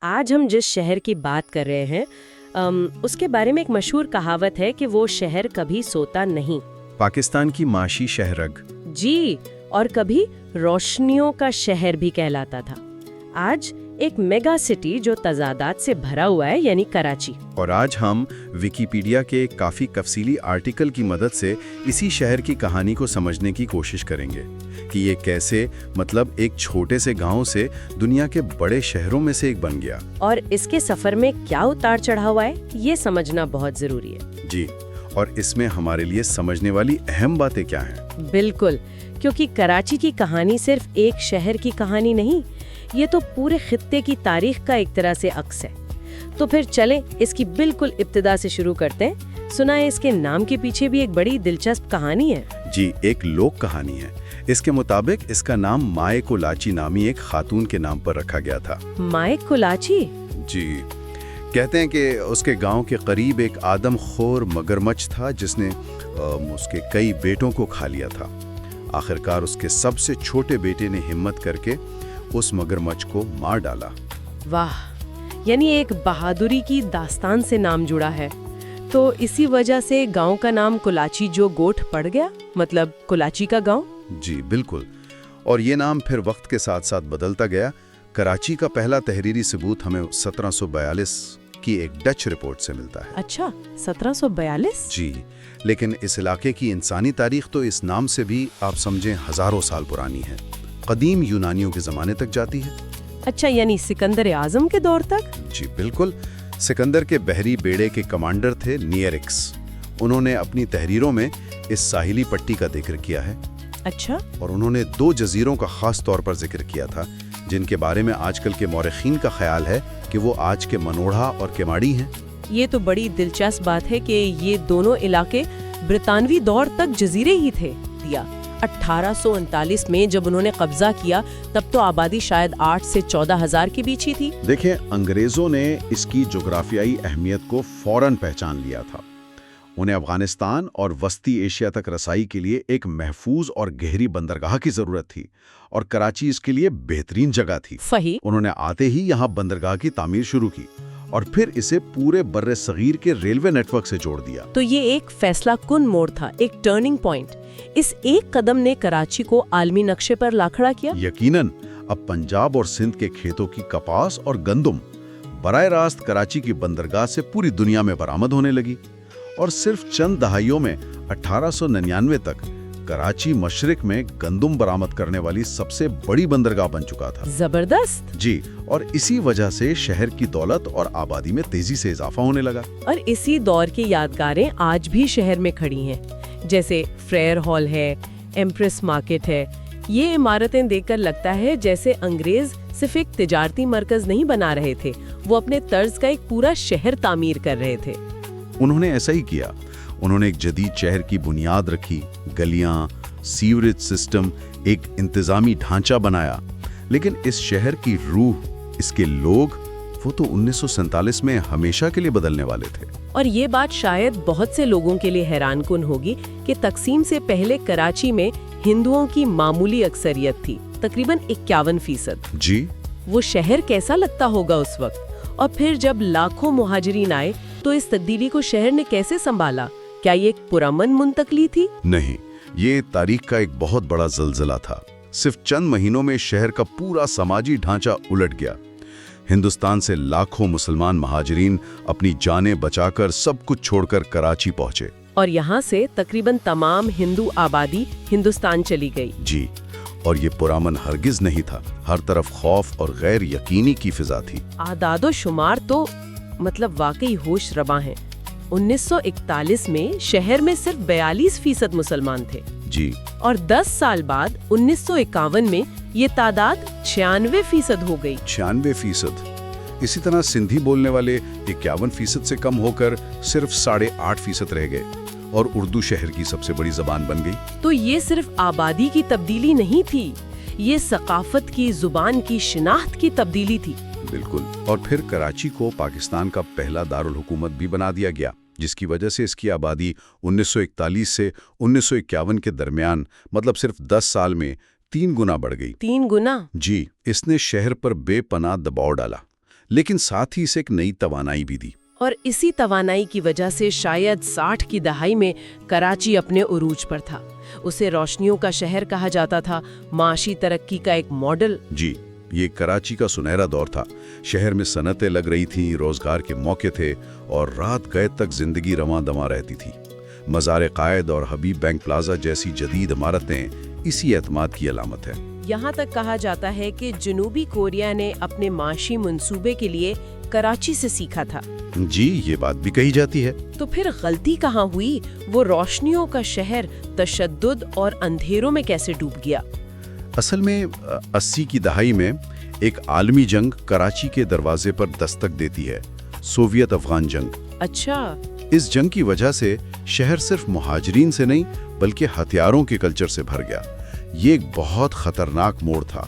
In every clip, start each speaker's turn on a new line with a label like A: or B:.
A: آج ہم جس شہر کی بات کر رہے ہیں اس کے بارے میں ایک مشہور کہاوت ہے کہ وہ شہر کبھی سوتا نہیں.
B: پاکستان کی معاشی شہرگ.
A: جی، اور کبھی روشنیوں کا شہر بھی کہلاتا تھا. آج ایک میگا سٹی جو تضادات سے بھرا ہوا ہے، یعنی کراچی.
B: اور آج ہم ویکیپیڈیا کے کافی تفصیلی آرٹیکل کی مدد سے اسی شہر کی کہانی کو سمجھنے کی کوشش کریں گے کہ یہ کیسے ایک چھوٹے سے گاؤں سے دنیا کے بڑے شہروں میں سے ایک بن گیا.
A: اور اس کے سفر میں کیا اتار چڑھاوا ہے، یہ سمجھنا بہت ضروری ہے.
B: جی، اور اس میں ہمارے لیے سمجھنے والی اہم باتیں کیا ہیں؟
A: بالکل، کیونکہ کراچی کی کہانی صرف ایک شہر کی کہانی نہیں، یہ تو پورے خطے کی تاریخ کا ایک طرح سے عکس ہے. تو پھر چلیں اس کی بالکل ابتدا سے شروع کرتے ہیں. سنا ہے اس کے نام کے پیچھے بھی ایک بڑی دلچسپ کہانی ہے.
B: جی، ایک لوک کہانی ہے. اس کے مطابق اس کا نام مائے کولاچی نامی ایک خاتون کے نام پر رکھا گیا تھا.
A: مائے کولاچی؟
B: جی، کہتے ہیں کہ اس کے گاؤں کے قریب ایک آدم خور مگرمچھ تھا جس نے اس کے کئی بیٹوں کو کھا لیا تھا. آخرکار اس کے سب سے چھوٹے بیٹے نے ہمت کر کے اس مگرمچھ کو مار ڈالا.
A: واہ، یعنی ایک بہادری کی داستان سے نام جڑا ہے. تو اسی وجہ سے گاؤں کا نام کولاچی جو گوٹھ پڑ گیا، مطلب کولاچی کا گاؤں.
B: جی بالکل، اور یہ نام پھر وقت کے ساتھ ساتھ بدلتا گیا. کراچی کا پہلا تحریری ثبوت ہمیں 1742 کی ایک ڈچ رپورٹ سے ملتا ہے.
A: اچھا، 1742؟
B: جی، لیکن اس علاقے کی انسانی تاریخ تو اس نام سے بھی آپ سمجھیں ہزاروں سال پرانی ہے. قدیم یونانیوں کے زمانے تک جاتی ہے.
A: اچھا، یعنی سکندر اعظم کے دور تک؟
B: جی بالکل. سکندر کے بحری بیڑے کے کمانڈر تھے نیرکس. انہوں نے اپنی تحریروں میں اس ساحلی پٹی کا ذکر کیا ہے.
A: اچھا.
B: اور انہوں نے 2 جزیروں کا خاص طور پر ذکر کیا تھا جن کے بارے میں آج کل کے مورخین کا خیال ہے کہ وہ آج کے منوڑھا اور کیماڑی ہیں.
A: یہ تو بڑی دلچسپ بات ہے کہ یہ دونوں علاقے برطانوی دور تک جزیرے ہی تھے. 1839 میں جب انہوں نے قبضہ کیا تب تو آبادی شاید 8 سے 14 ہزار کے بیچ ہی تھی.
B: دیکھیں، انگریزوں نے اس کی جغرافیائی اہمیت کو فوراً پہچان لیا تھا. انہیں افغانستان اور وسطی ایشیا تک رسائی کے لیے ایک محفوظ اور گہری بندرگاہ کی ضرورت تھی، اور کراچی اس کے لیے بہترین جگہ تھی.
A: صحیح.
B: انہوں نے آتے ہی یہاں بندرگاہ کی تعمیر شروع کی اور پھر اسے پورے بر صغیر کے ریلوے نیٹ ورک سے جوڑ دیا.
A: تو یہ ایک فیصلہ کن موڑ تھا، ایک ٹرننگ پوائنٹ. اس ایک قدم نے کراچی کو عالمی نقشے پر لا کھڑا کیا.
B: یقیناً. اب پنجاب اور سندھ کے کھیتوں کی کپاس اور گندم براہ راست کراچی کی بندرگاہ سے پوری دنیا میں برآمد ہونے لگی، اور صرف چند دہائیوں میں 1899 تک کراچی مشرق میں گندم برآمد کرنے والی سب سے بڑی بندرگاہ بن چکا تھا.
A: زبردست.
B: جی، اور اسی وجہ سے شہر کی دولت اور آبادی میں تیزی سے اضافہ ہونے لگا.
A: اور اسی دور کی یادگاریں آج بھی شہر میں کھڑی ہیں، جیسے فریر ہال ہے، ایمپریس مارکیٹ ہے. یہ عمارتیں دیکھ کر لگتا ہے جیسے انگریز صرف ایک تجارتی مرکز نہیں بنا رہے تھے، وہ اپنے طرز کا ایک پورا شہر تعمیر کر رہے تھے.
B: انہوں نے ایسا ہی کیا. انہوں نے ایک جدید شہر کی بنیاد رکھی، گلیاں، سیوریج سسٹم، ایک انتظامی ڈھانچہ بنایا. لیکن اس شہر کی روح، اس کے لوگ، وہ تو 1947 میں ہمیشہ کے لیے بدلنے والے تھے.
A: اور یہ بات شاید بہت سے لوگوں کے لیے حیران کن ہوگی کہ تقسیم سے پہلے کراچی میں ہندوؤں کی معمولی اکثریت تھی، تقریباً 51%.
B: جی.
A: وہ شہر کیسا لگتا ہوگا اس وقت؟ اور پھر جب لاکھوں مہاجرین آئے تو اس تبدیلی کو شہر نے کیسے سنبھالا؟ کیا یہ ایک پرامن منتقلی تھی؟
B: نہیں، یہ تاریخ کا ایک بہت بڑا زلزلہ تھا. صرف چند مہینوں میں شہر کا پورا سماجی ڈھانچہ الٹ گیا. ہندوستان سے لاکھوں مسلمان مہاجرین اپنی جانیں بچا کر سب کچھ چھوڑ کر کراچی پہنچے. اور
A: یہاں سے تقریباً تمام ہندو آبادی ہندوستان چلی گئی.
B: جی، اور یہ پرامن ہرگز نہیں تھا. ہر طرف خوف اور غیر یقینی کی فضا تھی.
A: اعداد و شمار تو واقعی ہوش رواں ہیں. 1941 میں شہر میں صرف 42% مسلمان تھے.
B: جی. اور
A: 10 سال بعد 1951 میں یہ تعداد 96% ہو گئی.
B: 96%. اسی طرح سندھی بولنے والے 51% سے کم ہو کر صرف 8.5% رہ گئے، اور اردو شہر کی سب سے بڑی زبان بن گئی.
A: تو یہ صرف آبادی کی تبدیلی نہیں تھی، یہ ثقافت کی، زبان کی، شناخت کی تبدیلی تھی.
B: بالکل. اور پھر کراچی کو پاکستان کا پہلا دارالحکومت بھی بنا دیا گیا، جس کی وجہ سے اس کی آبادی 1941 سے 1951 کے درمیان صرف 10 سال میں 3 گنا بڑھ گئی.
A: 3 گنا؟
B: جی. اس نے شہر پر بے پناہ دباؤ ڈالا. लेकिन साथ ही इसे एक नई तवानाई भी दी।
A: और इसी तवानाई की वजह से शायद 60 की दहाई में कराची अपने उरूज पर था। उसे रोशनियों का शहर कहा जाता था, माशी तरक्की का एक मॉडल।
B: जी, ये कराची का सुनहरा दौर था। शहर में सनतें लग रही थीं, रोजगार के मौके थे और रात गए तक जिंदगी रवां दमा रहती थी। मज़ार कायद और हबीब बैंक प्लाजा जैसी जदीद इमारतें इसी एतमाद की अलामत है।
A: यहाँ तक कहा जाता है कि जनूबी कोरिया ने अपने माशी मंसूबे के लिए कराची से सीखा था।
B: जी, ये बात भी कही जाती है।
A: तो फिर गलती कहाँ हुई? वो रोशनियों का शहर तशद्दुद और अंधेरों में कैसे डूब गया?
B: असल में 80 की दहाई में एक आलमी जंग कराची के दरवाजे पर दस्तक देती है, सोवियत अफगान जंग।
A: अच्छा,
B: इस जंग की वजह से शहर सिर्फ मुहाजिरीन से नहीं बल्कि हथियारों के कल्चर से भर गया। ये एक बहुत खतरनाक मोड़ था,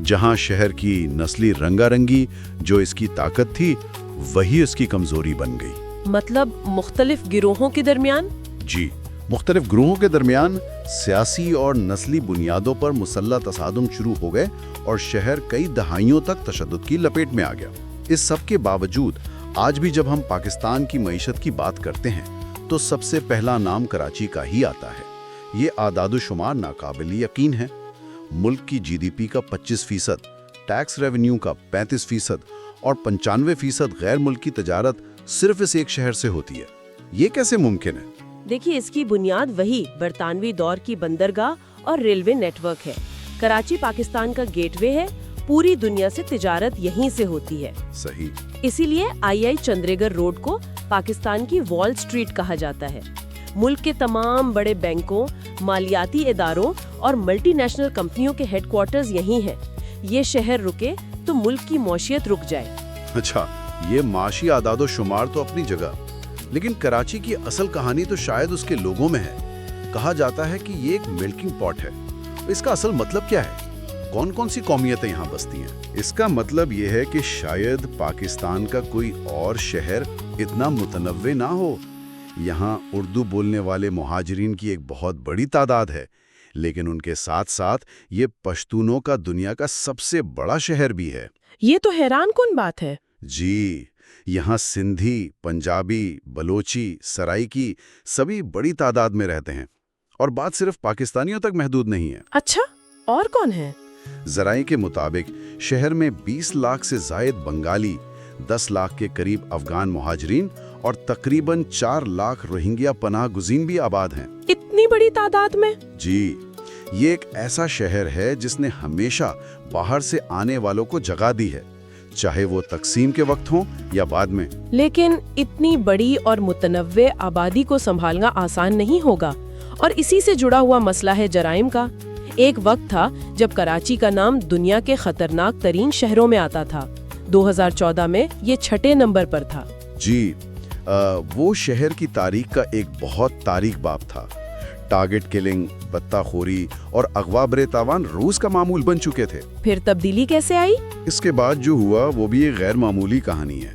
B: जहां शहर की नस्ली रंगारंगी जो इसकी ताकत थी वही उसकी कमजोरी बन गई।
A: मतलब मुख्तलिफ गिरोहों के दरमियान?
B: जी, मुख्तलिफ ग्रुपों के दरमियान सियासी और नस्ली बुनियादों पर मुसल्लह तसादुम शुरू हो गए और शहर कई दहाइयों तक तशद्दुद की लपेट में आ गया। इस सब के बावजूद आज भी जब हम पाकिस्तान की मईशत की बात करते हैं तो सबसे पहला नाम कराची का ही आता है। ये आदादुशुमार नाकाबिल यकीन है। मुल्क की जीडीपी का 25%, टैक्स रेवेन्यू का 35% और 95% गैर मुल्की तजारत सिर्फ इस एक शहर से होती है। ये कैसे मुमकिन है?
A: देखिए, इसकी बुनियाद वही बरतानवी दौर की बंदरगाह और रेलवे नेटवर्क है। कराची पाकिस्तान का गेटवे है, पूरी दुनिया से तिजारत यहीं से होती है।
B: सही।
A: इसीलिए आई चंद्रेगर रोड को पाकिस्तान की वॉल स्ट्रीट कहा जाता है। मुल्क के तमाम बड़े बैंकों, मालियाती इदारों और मल्टीनेशनल कंपनियों के हेडक्वार्टर्स यहीं हैं। ये शहर रुके तो मुल्क की मौशियत रुक जाए।
B: अच्छा, ये माशी आदादो शुमार तो अपनी जगह, लेकिन कराची की असल कहानी तो शायद उसके लोगों में है। कहा जाता है कि ये एक मेल्टिंग पॉट है। इसका असल मतलब क्या है? कौन कौन सी कौमियतें यहाँ बसती हैं? इसका मतलब ये है कि शायद पाकिस्तान का कोई और शहर इतना मुतनव्वे ना हो। यहाँ उर्दू बोलने वाले मुहाजिरीन की एक बहुत बड़ी तादाद है, लेकिन उनके साथ साथ ये पश्तूनों का दुनिया का सबसे बड़ा शहर भी है।
A: ये तो हैरान कुन बात है।
B: जी, यहाँ सिंधी, पंजाबी, बलोची, सराइकी सभी बड़ी तादाद में रहते हैं और बात सिर्फ पाकिस्तानियों तक महदूद नहीं है।
A: अच्छा, और कौन है?
B: ज़राए के मुताबिक शहर में 20 लाख से ज़ायद बंगाली, 10 लाख के करीब अफगान मुहाजिरीन और तकरीबन 4 लाख रोहिंग्या पनाह गुज़ीन भी आबाद हैं।
A: इतनी बड़ी तादाद में?
B: जी, ये एक ऐसा शहर है जिसने हमेशा बाहर से आने वालों को जगह दी है, चाहे वो तकसीम के वक्त हो या बाद में।
A: लेकिन इतनी बड़ी और मुतनव्वे आबादी को संभालना आसान नहीं होगा और इसी से जुड़ा हुआ मसला है जराइम का। एक वक्त था जब कराची का नाम दुनिया के खतरनाक तरीन शहरों में आता था। 2014 में ये 6ठे नंबर पर था।
B: जी, वो शहर की तारीख का एक बहुत तारीख बाब था। टारगेट किलिंग, बत्ताखोरी और अगवा बरे-तावान रूस का मामूल बन चुके थे।
A: फिर तब्दीली कैसे आई?
B: इसके बाद जो हुआ वो भी एक गैर मामूली कहानी है।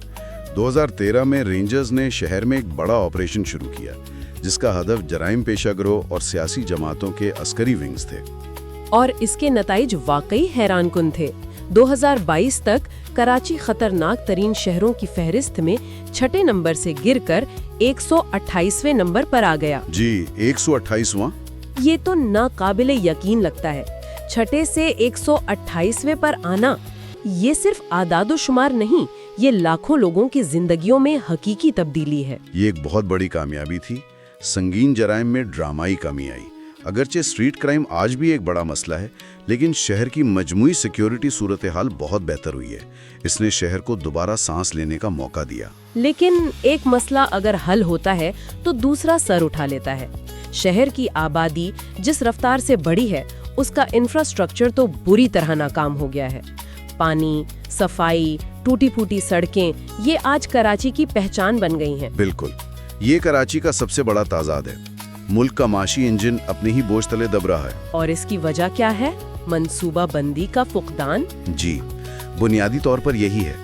B: 2013 में रेंजर्स ने शहर में एक बड़ा ऑपरेशन शुरू किया, जिसका हदफ जराइम पेशागरों और सियासी जमातों के अस्करी विंग्स थे।
A: और इसके नताइज वाकई हैरानकुन थे। 2022 तक कराची खतरनाक तरीन शहरों की फहरिस्त में 6ठे नंबर से गिरकर 128वें नंबर पर आ गया।
B: जी, 128वां?
A: ये तो नाकाबिल यकीन लगता है। 6ठे से 128वें पर आना, ये सिर्फ आदादोशुमार नहीं, ये लाखों लोगों की जिंदगियों में हकीकी तब्दीली है।
B: ये एक बहुत बड़ी कामयाबी थी। संगीन जराइम में ड्रामाई कमी आई। अगरचे स्ट्रीट क्राइम आज भी एक बड़ा मसला है, लेकिन शहर की मजमूई सिक्योरिटी सूरत हाल बहुत बेहतर हुई है। इसने शहर को दोबारा सांस लेने का मौका दिया।
A: लेकिन एक मसला अगर हल होता है तो दूसरा सर उठा लेता है। शहर की आबादी जिस रफ्तार से बढ़ी है, उसका इंफ्रास्ट्रक्चर तो बुरी तरह नाकाम हो गया है। पानी, सफाई, टूटी फूटी सड़कें, ये आज कराची की पहचान बन गई हैं।
B: बिल्कुल, ये कराची का सबसे बड़ा ताजाद है। मुल्क का माशी इंजन अपने ही बोझ तले दब रहा है।
A: और इसकी वजह क्या है? मंसूबा बंदी का फुकदान।
B: जी, बुनियादी तौर पर यही है,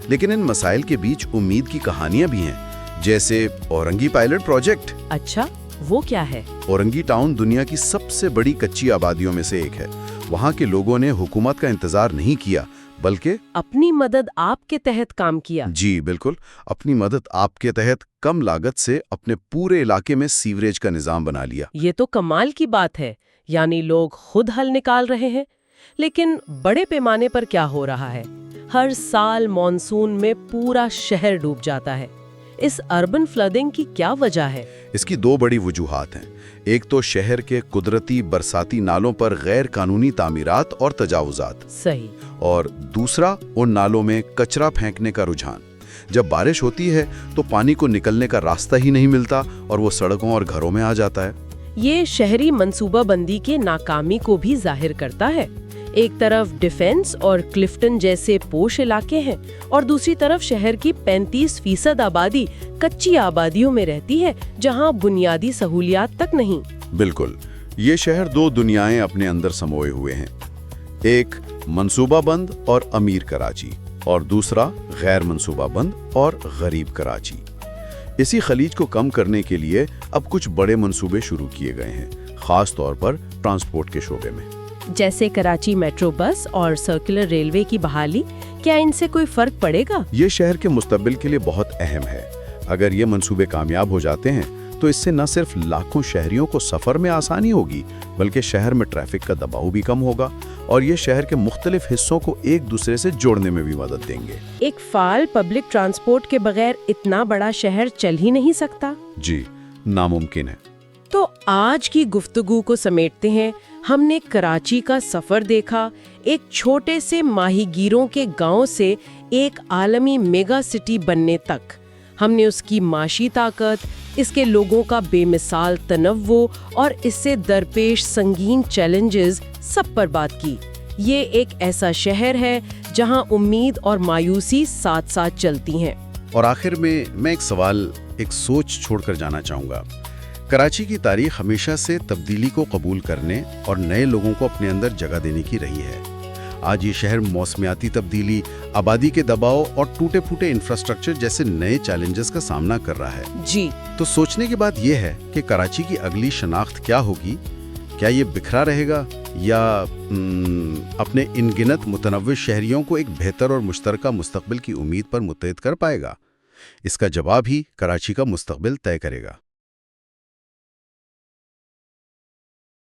B: लेकिन इन मसाइल के बीच उम्मीद की कहानियां भी हैं, जैसे औरंगी पायलट प्रोजेक्ट।
A: अच्छा, वो क्या है?
B: औरंगी टाउन दुनिया की सबसे बड़ी कच्ची आबादियों में से एक है। वहाँ के लोगों ने हुकूमत का इंतजार नहीं किया, बल्कि
A: अपनी मदद आपके तहत काम किया।
B: जी बिल्कुल, अपनी मदद आपके तहत कम लागत से अपने पूरे इलाके में सीवरेज का निजाम बना लिया।
A: ये तो कमाल की बात है, यानी लोग खुद हल निकाल रहे हैं। लेकिन बड़े पैमाने पर क्या हो रहा है? हर साल मॉनसून में पूरा शहर डूब जाता है। इस अर्बन फ्लडिंग की क्या वजह है?
B: इसकी दो बड़ी वजूहात हैं। एक तो शहर के कुदरती बरसाती नालों पर गैर कानूनी तामीरात और तजावुजात,
A: सही।
B: और दूसरा उन नालों में कचरा फेंकने का रुझान। जब बारिश होती है तो पानी को निकलने का रास्ता ही नहीं मिलता और वो सड़कों और घरों में आ जाता है।
A: ये शहरी मंसूबाबंदी के नाकामी को भी जाहिर करता है। एक तरफ डिफेंस और क्लिफ्टन जैसे पोश इलाके हैं और दूसरी तरफ शहर की 35% आबादी कच्ची आबादियों में रहती है, जहां बुनियादी सहूलियात तक नहीं।
B: बिल्कुल, ये शहर दो दुनियाएं अपने अंदर समोए हुए हैं। एक मंसूबाबंद और अमीर कराची और दूसरा गैर मंसूबाबंद और गरीब कराची। इसी खलीज को कम करने के लिए अब कुछ बड़े मंसूबे शुरू किए गए हैं, खास तौर पर ट्रांसपोर्ट के शोबे में।
A: जैसे कराची मेट्रो बस और सर्कुलर रेलवे की बहाली। क्या इनसे कोई फर्क पड़ेगा?
B: ये शहर के मुस्तकबिल के लिए बहुत अहम है। अगर ये मंसूबे कामयाब हो जाते हैं तो इससे न सिर्फ लाखों शहरियों को सफर में आसानी होगी, बल्कि शहर में ट्रैफिक का दबाव भी कम होगा और ये शहर के मुख्तलिफ हिस्सों को एक दूसरे से जोड़ने में भी मदद देंगे।
A: एक फाल पब्लिक ट्रांसपोर्ट के बगैर इतना बड़ा शहर चल ही नहीं सकता।
B: जी, नामुमकिन है।
A: तो आज की गुफ्तगू को समेटते हैं। हमने कराची का सफर देखा, एक छोटे से माहीगीरों के गांव से एक आलमी मेगा सिटी बनने तक। हमने उसकी माशी ताकत, इसके लोगों का बेमिसाल तनव्वो और इससे दरपेश संगीन चैलेंजेस सब पर बात की। ये एक ऐसा शहर है जहां उम्मीद और मायूसी साथ साथ चलती हैं।
B: और आखिर में मैं एक सवाल, एक सोच छोड़कर जाना चाहूँगा। कराची की तारीख हमेशा से तब्दीली को कबूल करने और नए लोगों को अपने अंदर जगह देने की रही है। आज ये शहर मौसमियाती तब्दीली, आबादी के दबाव और टूटे फूटे इंफ्रास्ट्रक्चर जैसे नए चैलेंजेस का सामना कर रहा है।
A: जी।
B: तो सोचने की बात यह है कि कराची की अगली शनाख्त क्या होगी? क्या ये बिखरा रहेगा या अपने इनगिनत मुतनव्विर शहरियों को एक बेहतर और मुश्तरका मुस्तकबिल की उम्मीद पर मुत्तहिद कर पाएगा? इसका जवाब ही कराची का मुस्तकबिल तय करेगा।